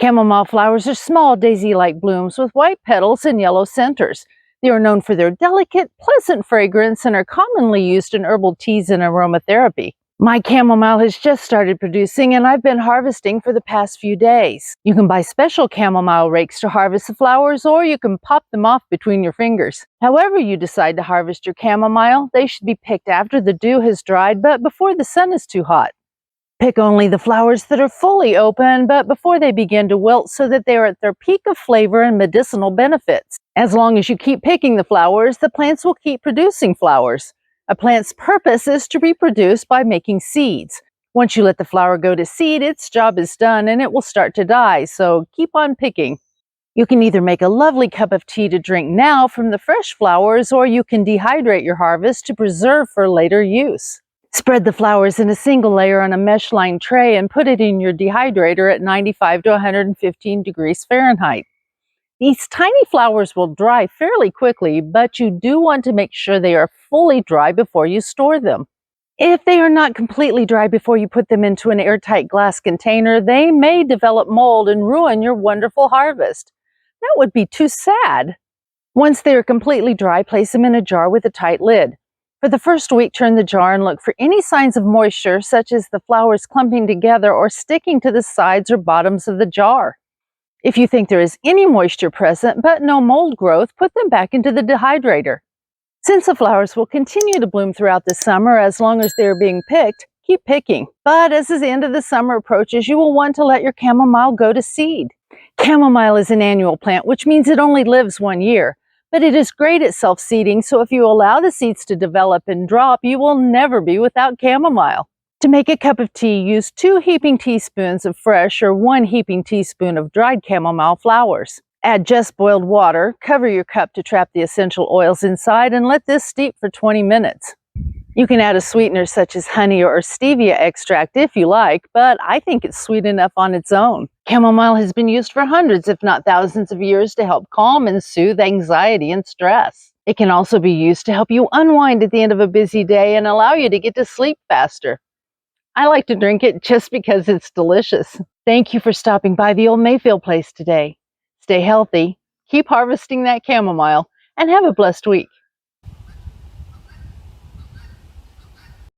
Chamomile flowers are small daisy-like blooms with white petals and yellow centers. They are known for their delicate, pleasant fragrance and are commonly used in herbal teas and aromatherapy. My chamomile has just started producing and I've been harvesting for the past few days. You can buy special chamomile rakes to harvest the flowers, or you can pop them off between your fingers. However you decide to harvest your chamomile, they should be picked after the dew has dried but before the sun is too hot. Pick only the flowers that are fully open, but before they begin to wilt, so that they are at their peak of flavor and medicinal benefits. As long as you keep picking the flowers, the plants will keep producing flowers. A plant's purpose is to reproduce by making seeds. Once you let the flower go to seed, its job is done and it will start to die, so keep on picking. You can either make a lovely cup of tea to drink now from the fresh flowers, or you can dehydrate your harvest to preserve for later use. Spread the flowers in a single layer on a mesh-lined tray and put it in your dehydrator at 95 to 115 degrees Fahrenheit. These tiny flowers will dry fairly quickly, but you do want to make sure they are fully dry before you store them. If they are not completely dry before you put them into an airtight glass container, they may develop mold and ruin your wonderful harvest. That would be too sad. Once they are completely dry, place them in a jar with a tight lid. For the first week, turn the jar and look for any signs of moisture, such as the flowers clumping together or sticking to the sides or bottoms of the jar. If you think there is any moisture present but no mold growth, put them back into the dehydrator. Since the flowers will continue to bloom throughout the summer as long as they are being picked, keep picking. But as the end of the summer approaches, you will want to let your chamomile go to seed. Chamomile is an annual plant, which means it only lives 1 year. But it is great at self-seeding, so if you allow the seeds to develop and drop, you will never be without chamomile. To make a cup of tea, use 2 heaping teaspoons of fresh or 1 heaping teaspoon of dried chamomile flowers. Add just boiled water, cover your cup to trap the essential oils inside, and let this steep for 20 minutes. You can add a sweetener such as honey or stevia extract if you like, but I think it's sweet enough on its own. Chamomile has been used for hundreds, if not thousands of years to help calm and soothe anxiety and stress. It can also be used to help you unwind at the end of a busy day and allow you to get to sleep faster. I like to drink it just because it's delicious. Thank you for stopping by the old Mayfield place today. Stay healthy, keep harvesting that chamomile, and have a blessed week.